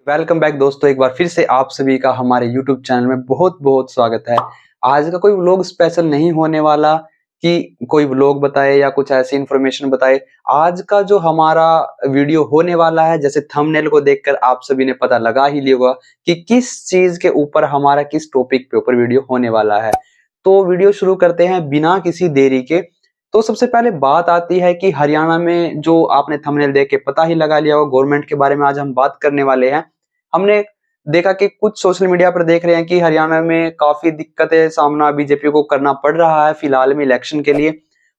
Welcome back दोस्तों, एक बार फिर से आप सभी का हमारे YouTube चैनल में बहुत बहुत स्वागत है। आज का कोई व्लॉग स्पेशल नहीं होने वाला कि कोई व्लॉग बताए या कुछ ऐसी इन्फॉर्मेशन बताए। आज का जो हमारा वीडियो होने वाला है, जैसे थंबनेल को देखकर आप सभी ने पता लगा ही लिया होगा कि किस चीज के ऊपर हमारा किस टॉपिक के ऊपर वीडियो होने वाला है। तो वीडियो शुरू करते हैं बिना किसी देरी के। तो सबसे पहले बात आती है कि हरियाणा में, जो आपने थंबनेल देख के पता ही लगा लिया होगा, गवर्नमेंट के बारे में आज हम बात करने वाले हैं। हमने देखा कि कुछ सोशल मीडिया पर देख रहे हैं कि हरियाणा में काफी दिक्कतें सामना बीजेपी को करना पड़ रहा है फिलहाल में इलेक्शन के लिए।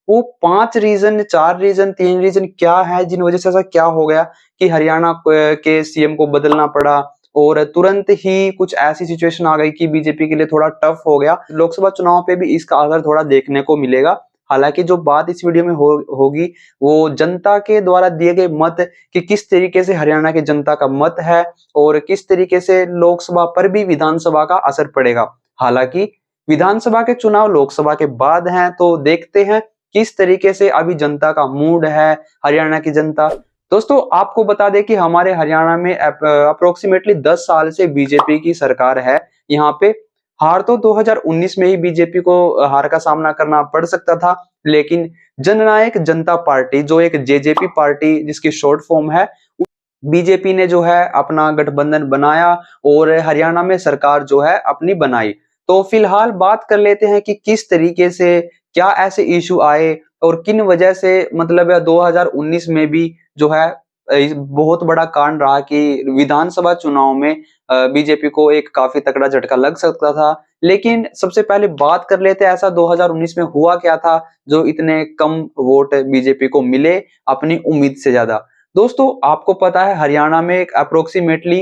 वो 5 रीजन, 4 रीजन, 3 रीजन क्या है जिन वजह से ऐसा क्या हो गया कि हरियाणा के सीएम को बदलना पड़ा और तुरंत ही कुछ ऐसी सिचुएशन आ गई कि बीजेपी के लिए थोड़ा टफ हो गया। लोकसभा चुनाव पे भी इसका असर थोड़ा देखने को मिलेगा। हालांकि जो बात इस वीडियो में होगी वो जनता के द्वारा दिए गए मत, कि किस तरीके से हरियाणा की जनता का मत है और किस तरीके से लोकसभा पर भी विधानसभा का असर पड़ेगा। हालांकि विधानसभा के चुनाव लोकसभा के बाद हैं, तो देखते हैं किस तरीके से अभी जनता का मूड है, हरियाणा की जनता। दोस्तों आपको बता दें कि हमारे हरियाणा में अप्रोक्सीमेटली 10 साल से बीजेपी की सरकार है। यहाँ पे हार तो 2019 में ही बीजेपी को हार का सामना करना पड़ सकता था, लेकिन जननायक जनता पार्टी, जो एक जेजेपी पार्टी जिसकी शॉर्ट फॉर्म है, बीजेपी ने जो है अपना गठबंधन बनाया और हरियाणा में सरकार जो है अपनी बनाई। तो फिलहाल बात कर लेते हैं कि किस तरीके से, क्या ऐसे इशू आए और किन वजह से, मतलब 2019 में भी जो है बहुत बड़ा कांड रहा कि विधानसभा चुनाव में बीजेपी को एक काफी तगड़ा झटका लग सकता था। लेकिन सबसे पहले बात कर लेते हैं ऐसा 2019 में हुआ क्या था जो इतने कम वोट बीजेपी को मिले अपनी उम्मीद से ज्यादा। दोस्तों आपको पता है हरियाणा में एक अप्रोक्सीमेटली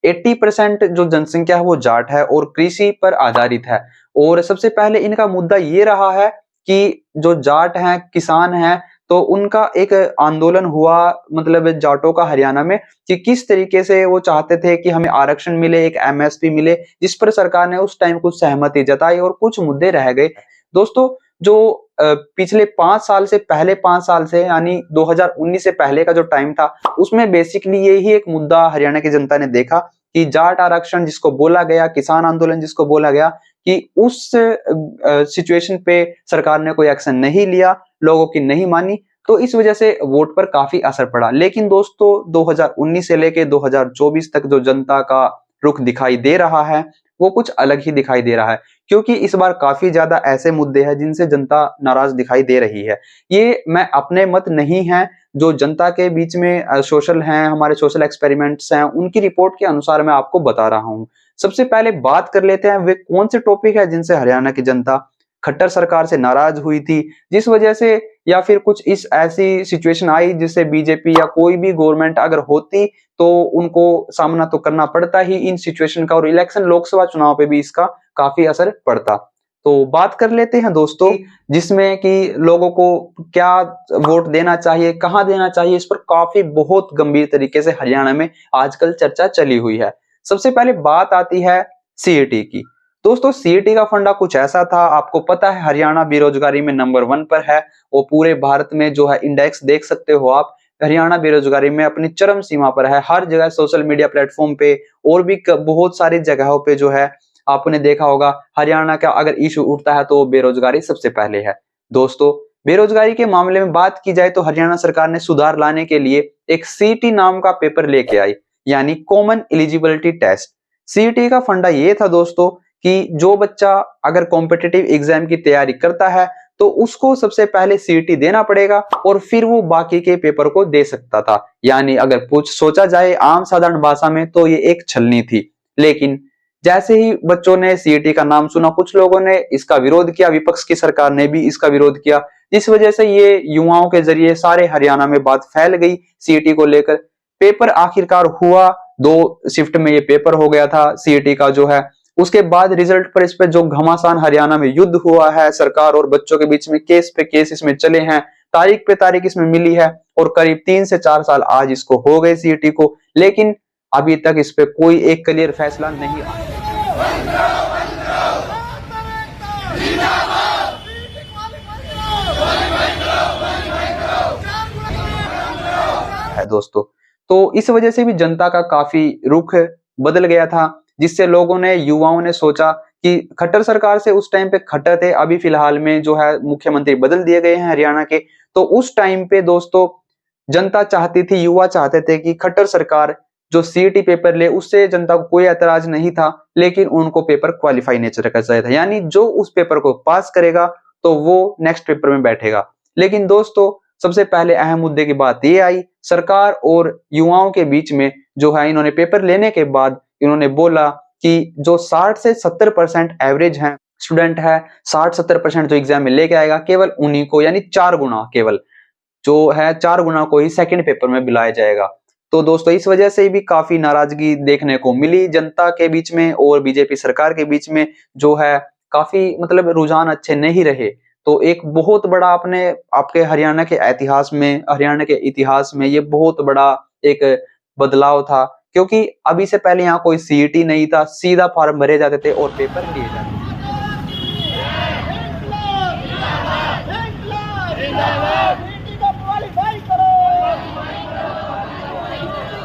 80% जो जनसंख्या है वो जाट है और कृषि पर आधारित है। और सबसे पहले इनका मुद्दा ये रहा है कि जो जाट हैं, किसान हैं, तो उनका एक आंदोलन हुआ, मतलब जाटों का हरियाणा में, कि किस तरीके से वो चाहते थे कि हमें आरक्षण मिले, एक एमएसपी मिले, जिस पर सरकार ने उस टाइम कुछ सहमति जताई और कुछ मुद्दे रह गए। दोस्तों जो पिछले 5 साल से, पहले 5 साल से, यानी 2019 से पहले का जो टाइम था, उसमें बेसिकली यही एक मुद्दा हरियाणा की जनता ने देखा कि जाट आरक्षण जिसको बोला गया, किसान आंदोलन जिसको बोला गया, कि उस सिचुएशन पे सरकार ने कोई एक्शन नहीं लिया, लोगों की नहीं मानी, तो इस वजह से वोट पर काफी असर पड़ा। लेकिन दोस्तों 2019 से लेके 2024 तक जो जनता का रुख दिखाई दे रहा है वो कुछ अलग ही दिखाई दे रहा है, क्योंकि इस बार काफी ज्यादा ऐसे मुद्दे हैं जिनसे जनता नाराज दिखाई दे रही है। ये मैं अपने मत नहीं है, जो जनता के बीच में सोशल हैं, हमारे सोशल एक्सपेरिमेंट्स हैं, उनकी रिपोर्ट के अनुसार मैं आपको बता रहा हूँ। सबसे पहले बात कर लेते हैं वे कौन से टॉपिक है जिनसे हरियाणा की जनता खट्टर सरकार से नाराज हुई थी, जिस वजह से, या फिर कुछ इस ऐसी सिचुएशन आई जिससे बीजेपी या कोई भी गवर्नमेंट अगर होती तो उनको सामना तो करना पड़ता ही इन सिचुएशन का, और इलेक्शन लोकसभा चुनाव पे भी इसका काफी असर पड़ता। तो बात कर लेते हैं दोस्तों, जिसमें कि लोगों को क्या वोट देना चाहिए, कहां देना चाहिए, इस पर काफी बहुत गंभीर तरीके से हरियाणा में आजकल चर्चा चली हुई है। सबसे पहले बात आती है सीईटी की। दोस्तों सीईटी का फंडा कुछ ऐसा था, आपको पता है हरियाणा बेरोजगारी में नंबर 1 पर है, और पूरे भारत में जो है इंडेक्स देख सकते हो आप, हरियाणा बेरोजगारी में अपनी चरम सीमा पर है। हर जगह सोशल मीडिया प्लेटफॉर्म पे और भी बहुत सारी जगहों पे जो है, आपने देखा होगा हरियाणा का अगर इशू उठता है तो बेरोजगारी सबसे पहले है। दोस्तों बेरोजगारी के मामले में बात की जाए तो हरियाणा सरकार ने सुधार लाने के लिए एक सीईटी नाम का पेपर लेके आई, यानी कॉमन एलिजिबिलिटी टेस्ट। सीईटी का फंडा ये था दोस्तों कि जो बच्चा अगर कॉम्पिटिटिव एग्जाम की तैयारी करता है तो उसको सबसे पहले सीईटी देना पड़ेगा और फिर वो बाकी के पेपर को दे सकता था। यानी अगर कुछ सोचा जाए आम साधारण भाषा में तो ये एक छलनी थी। लेकिन जैसे ही बच्चों ने सीईटी का नाम सुना, कुछ लोगों ने इसका विरोध किया, विपक्ष की सरकार ने भी इसका विरोध किया, जिस वजह से ये युवाओं के जरिए सारे हरियाणा में बात फैल गई सीईटी को लेकर। पेपर आखिरकार हुआ, 2 शिफ्ट में ये पेपर हो गया था सीईटी का जो है। उसके बाद रिजल्ट पर इस पे जो घमासान हरियाणा में युद्ध हुआ है, सरकार और बच्चों के बीच में केस पे केस इसमें चले हैं, तारीख पे तारीख इसमें मिली है, और करीब 3 से 4 साल आज इसको हो गए सीईटी को, लेकिन अभी तक इस पे कोई एक क्लियर फैसला नहीं आया है दोस्तों। तो इस वजह से भी जनता का काफी रुख बदल गया था, जिससे लोगों ने, युवाओं ने सोचा कि खट्टर सरकार से, उस टाइम पे खट्टर थे, अभी फिलहाल में जो है मुख्यमंत्री बदल दिए गए हैं हरियाणा के। तो उस टाइम पे दोस्तों जनता चाहती थी, युवा चाहते थे कि खट्टर सरकार जो सीईटी पेपर ले, उससे जनता को कोई ऐतराज नहीं था, लेकिन उनको पेपर क्वालिफाई नेचर का चाहिए था, यानी जो उस पेपर को पास करेगा तो वो नेक्स्ट पेपर में बैठेगा। लेकिन दोस्तों सबसे पहले अहम मुद्दे की बात ये आई, सरकार और युवाओं के बीच में जो है, इन्होंने पेपर लेने के बाद इन्होंने बोला कि जो 60 से 70% एवरेज है स्टूडेंट है, 60-70% जो एग्जाम में लेके आएगा, केवल उन्हीं को, यानी 4 गुना, केवल जो है 4 गुना को ही सेकंड पेपर में बुलाया जाएगा। तो दोस्तों इस वजह से भी काफी नाराजगी देखने को मिली जनता के बीच में और बीजेपी सरकार के बीच में, जो है काफी मतलब रुझान अच्छे नहीं रहे। तो एक बहुत बड़ा अपने आपके हरियाणा के इतिहास में ये बहुत बड़ा एक बदलाव था, क्योंकि अभी से पहले यहाँ कोई सीईटी नहीं था, सीधा फॉर्म भरे जाते थे और पेपर लिए जाते थे।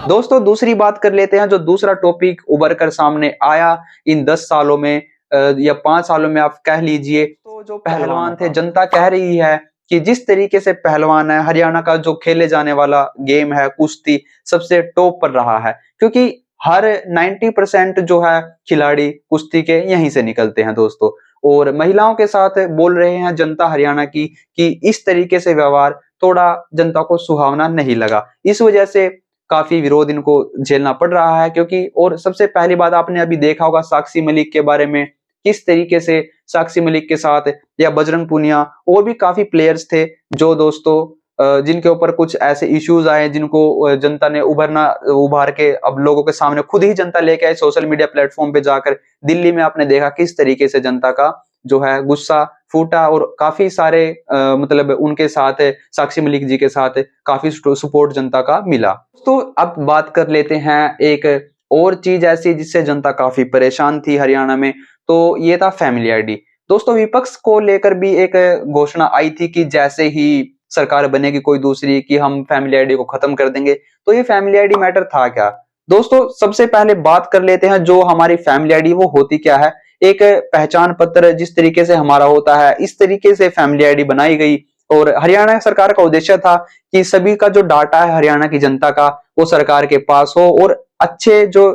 दोस्तों दूसरी बात कर लेते हैं, जो दूसरा टॉपिक उभर कर सामने आया इन 10 सालों में या 5 सालों में आप कह लीजिए, तो जो पहलवान थे, जनता कह रही है कि जिस तरीके से पहलवान है, हरियाणा का जो खेले जाने वाला गेम है कुश्ती, सबसे टॉप पर रहा है, क्योंकि हर 90% जो है खिलाड़ी कुश्ती के यहीं से निकलते हैं दोस्तों। और महिलाओं के साथ बोल रहे हैं जनता हरियाणा की कि इस तरीके से व्यवहार थोड़ा जनता को सुहावना नहीं लगा, इस वजह से काफी विरोध इनको झेलना पड़ रहा है। क्योंकि और सबसे पहली बात आपने अभी देखा होगा साक्षी मलिक के बारे में, किस तरीके से साक्षी मलिक के साथ, या बजरंग पूनिया, और भी काफी प्लेयर्स थे जो दोस्तों जिनके ऊपर कुछ ऐसे इश्यूज आए, जिनको जनता ने उभार के अब लोगों के सामने खुद ही जनता लेके आई सोशल मीडिया प्लेटफॉर्म पे जाकर। दिल्ली में आपने देखा किस तरीके से जनता का जो है गुस्सा फूटा, और काफी सारे मतलब उनके साथ, साक्षी मलिक जी के साथ काफी सपोर्ट जनता का मिला। तो अब बात कर लेते हैं एक और चीज ऐसी जिससे जनता काफी परेशान थी हरियाणा में, तो ये था फैमिली आईडी। दोस्तों विपक्ष को लेकर भी एक घोषणा आई थी कि जैसे ही सरकार बनेगी कोई दूसरी, कि हम फैमिली आईडी को खत्म कर देंगे। तो ये फैमिली आईडी मैटर था क्या? दोस्तों सबसे पहले बात कर लेते हैं जो हमारी फैमिली आईडी वो होती क्या है। एक पहचान पत्र जिस तरीके से हमारा होता है, इस तरीके से फैमिली आईडी बनाई गई, और हरियाणा सरकार का उद्देश्य था कि सभी का जो डाटा है हरियाणा की जनता का, वो सरकार के पास हो, और अच्छे जो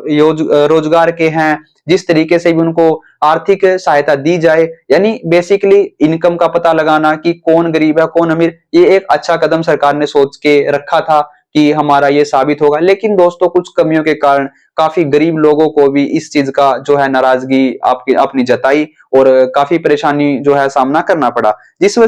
रोजगार के हैं, जिस तरीके से भी उनको आर्थिक सहायता दी जाए, यानी बेसिकली इनकम का पता लगाना कि कौन गरीब है कौन अमीर, ये एक अच्छा कदम सरकार ने सोच के रखा था कि हमारा ये साबित होगा। लेकिन दोस्तों कुछ कमियों के कारण काफी गरीब लोगों को भी इस चीज का जो है नाराजगी आपकी अपनी जताई, और काफी परेशानी जो है सामना करना पड़ा, जिस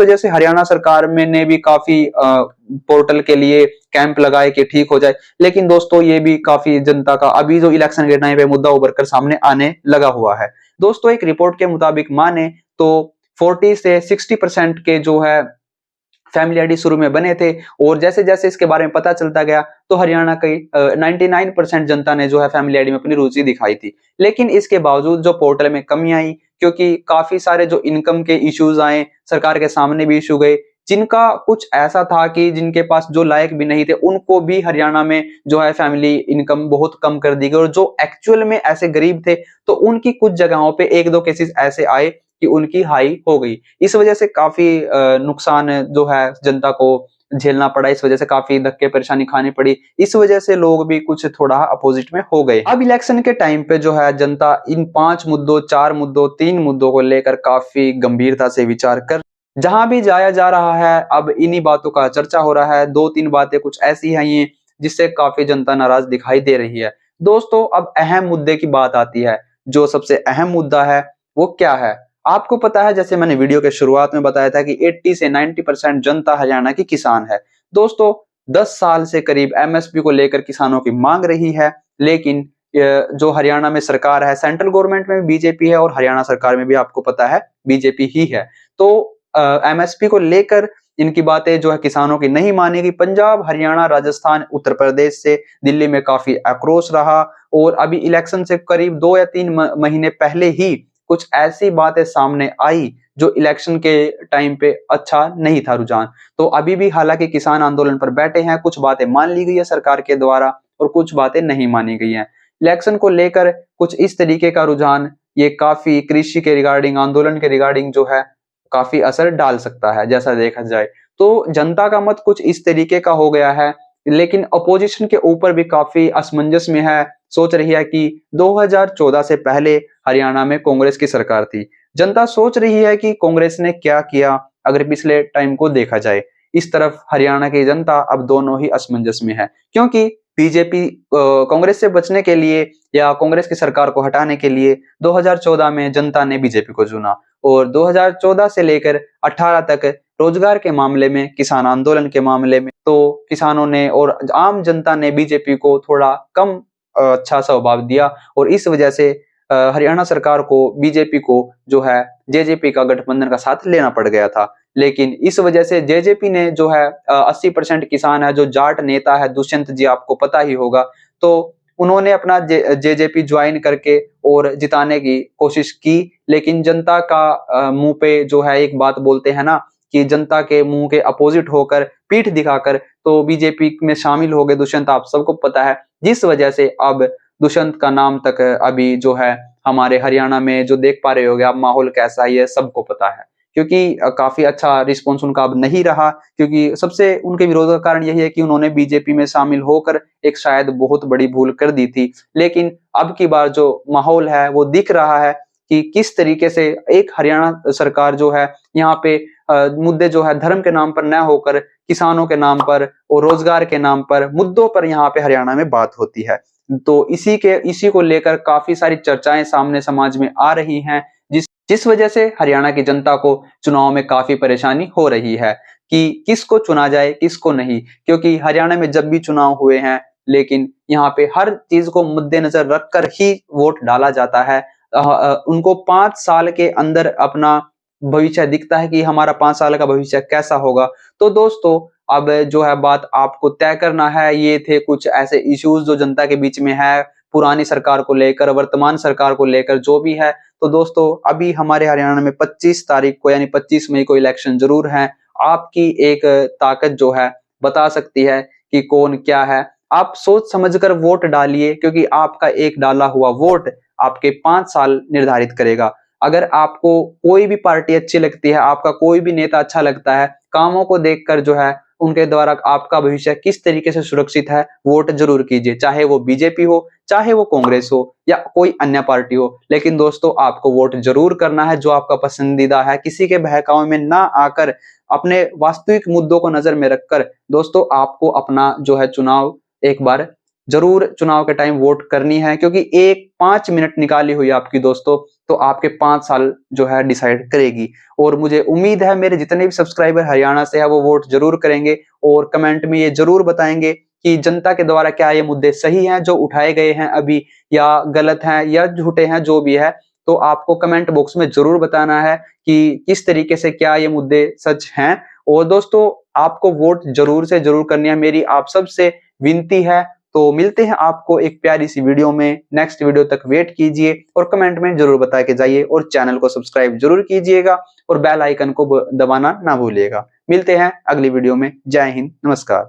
वजह से हरियाणा सरकार में ने भी काफी पोर्टल के लिए कैंप लगाए कि ठीक हो जाए। लेकिन दोस्तों ये भी काफी जनता का अभी जो इलेक्शन के टाइम पे मुद्दा उभर कर सामने आने लगा हुआ है। दोस्तों एक रिपोर्ट के मुताबिक माने तो 40 से 60% के जो है फैमिली आईडी शुरू में बने थे, और जैसे जैसे इसके बारे में पता चलता गया तो हरियाणा की 99% जनता ने जो है फैमिली आईडी में अपनी रुचि दिखाई थी। लेकिन इसके बावजूद जो पोर्टल में कमी आई, क्योंकि काफी सारे जो इनकम के इश्यूज आए, सरकार के सामने भी इशू गए, जिनका कुछ ऐसा था कि जिनके पास जो लायक भी नहीं थे उनको भी हरियाणा में जो है फैमिली इनकम बहुत कम कर दी गई, और जो एक्चुअल में ऐसे गरीब थे तो उनकी कुछ जगहों पे 1-2 केसेस ऐसे आए कि उनकी हाई हो गई। इस वजह से काफी नुकसान जो है जनता को झेलना पड़ा, इस वजह से काफी धक्के परेशानी खानी पड़ी, इस वजह से लोग भी कुछ थोड़ा अपोजिट में हो गए। अब इलेक्शन के टाइम पे जो है जनता इन 5 मुद्दों, 4 मुद्दों, 3 मुद्दों को लेकर काफी गंभीरता से विचार कर, जहां भी जाया जा रहा है अब इन्हीं बातों का चर्चा हो रहा है। 2-3 बातें कुछ ऐसी हैं ये जिससे काफी जनता नाराज दिखाई दे रही है। दोस्तों अब अहम मुद्दे की बात आती है, जो सबसे अहम मुद्दा है वो क्या है? आपको पता है, जैसे मैंने वीडियो के शुरुआत में बताया था कि 80 से 90% जनता हरियाणा की किसान है। दोस्तों 10 साल से करीब एमएसपी को लेकर किसानों की मांग रही है, लेकिन जो हरियाणा में सरकार है, सेंट्रल गवर्नमेंट में बीजेपी है और हरियाणा सरकार में भी आपको पता है बीजेपी ही है। तो एमएसपी को लेकर इनकी बातें जो है किसानों की नहीं मानेगी। पंजाब, हरियाणा, राजस्थान, उत्तर प्रदेश से दिल्ली में काफी आक्रोश रहा, और अभी इलेक्शन से करीब 2 या 3 महीने पहले ही कुछ ऐसी बातें सामने आई जो इलेक्शन के टाइम पे अच्छा नहीं था रुझान। तो अभी भी हालांकि किसान आंदोलन पर बैठे हैं, कुछ बातें मान ली गई है सरकार के द्वारा और कुछ बातें नहीं मानी गई हैं। इलेक्शन को लेकर कुछ इस तरीके का रुझान ये काफी कृषि के रिगार्डिंग, आंदोलन के रिगार्डिंग जो है काफी असर डाल सकता है जैसा देखा जाए। तो जनता का मत कुछ इस तरीके का हो गया है, लेकिन अपोजिशन के ऊपर भी काफी असमंजस में है, सोच रही है कि 2014 से पहले हरियाणा में कांग्रेस की सरकार थी। जनता सोच रही है कि कांग्रेस ने क्या किया अगर पिछले टाइम को देखा जाए। इस तरफ हरियाणा की जनता अब दोनों ही असमंजस में है, क्योंकि बीजेपी कांग्रेस से बचने के लिए या कांग्रेस की सरकार को हटाने के लिए 2014 में जनता ने बीजेपी को चुना और 2014 से लेकर 18 तक रोजगार के मामले में, किसान आंदोलन के मामले में तो किसानों ने और आम जनता ने बीजेपी को थोड़ा कम अच्छा स्वभाव दिया और इस वजह से हरियाणा सरकार को बीजेपी को जो है जेजेपी का गठबंधन का साथ लेना पड़ गया था। लेकिन इस वजह से जेजेपी ने जो है 80% किसान है, जो जाट नेता है दुष्यंत जी, आपको पता ही होगा, तो उन्होंने अपना जेजेपी ज्वाइन करके और जिताने की कोशिश की। लेकिन जनता का मुंह पे जो है एक बात बोलते हैं ना कि जनता के मुंह के अपोजिट होकर, पीठ दिखाकर तो बीजेपी में शामिल हो गए दुष्यंत, आप सबको पता है। जिस वजह से अब दुष्यंत का नाम तक अभी जो है हमारे हरियाणा में जो देख पा रहे होगे आप, माहौल कैसा है ये सबको पता है, क्योंकि काफी अच्छा रिस्पॉन्स उनका अब नहीं रहा। क्योंकि सबसे उनके विरोध का कारण यही है कि उन्होंने बीजेपी में शामिल होकर एक शायद बहुत बड़ी भूल कर दी थी। लेकिन अब की बार जो माहौल है वो दिख रहा है कि किस तरीके से एक हरियाणा सरकार जो है यहाँ पे मुद्दे जो है धर्म के नाम पर न होकर किसानों के नाम पर और रोजगार के नाम पर मुद्दों पर यहाँ पे हरियाणा में बात होती है। तो इसी को लेकर काफी सारी चर्चाएं सामने समाज में आ रही हैं, जिस वजह से हरियाणा की जनता को चुनाव में काफी परेशानी हो रही है कि किसको चुना जाए किसको नहीं। क्योंकि हरियाणा में जब भी चुनाव हुए हैं, लेकिन यहाँ पे हर चीज को मद्देनजर रखकर ही वोट डाला जाता है। उनको 5 साल के अंदर अपना भविष्य दिखता है कि हमारा 5 साल का भविष्य कैसा होगा। तो दोस्तों अब जो है बात आपको तय करना है। ये थे कुछ ऐसे इश्यूज जो जनता के बीच में है, पुरानी सरकार को लेकर, वर्तमान सरकार को लेकर जो भी है। तो दोस्तों अभी हमारे हरियाणा में 25 तारीख को यानी 25 मई को इलेक्शन जरूर है। आपकी एक ताकत जो है बता सकती है कि कौन क्या है। आप सोच समझकर वोट डालिए, क्योंकि आपका एक डाला हुआ वोट आपके 5 साल निर्धारित करेगा। अगर आपको कोई भी पार्टी अच्छी लगती है, आपका कोई भी नेता अच्छा लगता है, कामों को देखकर जो है उनके द्वारा आपका भविष्य किस तरीके से सुरक्षित है, वोट जरूर कीजिए। चाहे वो बीजेपी हो, चाहे वो कांग्रेस हो या कोई अन्य पार्टी हो, लेकिन दोस्तों आपको वोट जरूर करना है जो आपका पसंदीदा है। किसी के बहकावे में ना आकर अपने वास्तविक मुद्दों को नजर में रखकर दोस्तों आपको अपना जो है चुनाव एक बार जरूर चुनाव के टाइम वोट करनी है। क्योंकि एक 5 मिनट निकाली हुई आपकी दोस्तों तो आपके 5 साल जो है डिसाइड करेगी। और मुझे उम्मीद है मेरे जितने भी सब्सक्राइबर हरियाणा से है वो वोट जरूर करेंगे और कमेंट में ये जरूर बताएंगे कि जनता के द्वारा क्या ये मुद्दे सही हैं जो उठाए गए हैं अभी, या गलत हैं या झूठे हैं, जो भी है। तो आपको कमेंट बॉक्स में जरूर बताना है कि किस तरीके से क्या ये मुद्दे सच हैं। और दोस्तों आपको वोट जरूर से जरूर करनी है, मेरी आप सबसे विनती है। तो मिलते हैं आपको एक प्यारी सी वीडियो में। नेक्स्ट वीडियो तक वेट कीजिए और कमेंट में जरूर बता के जाइए और चैनल को सब्सक्राइब जरूर कीजिएगा और बेल आइकन को दबाना ना भूलिएगा। मिलते हैं अगली वीडियो में। जय हिंद, नमस्कार।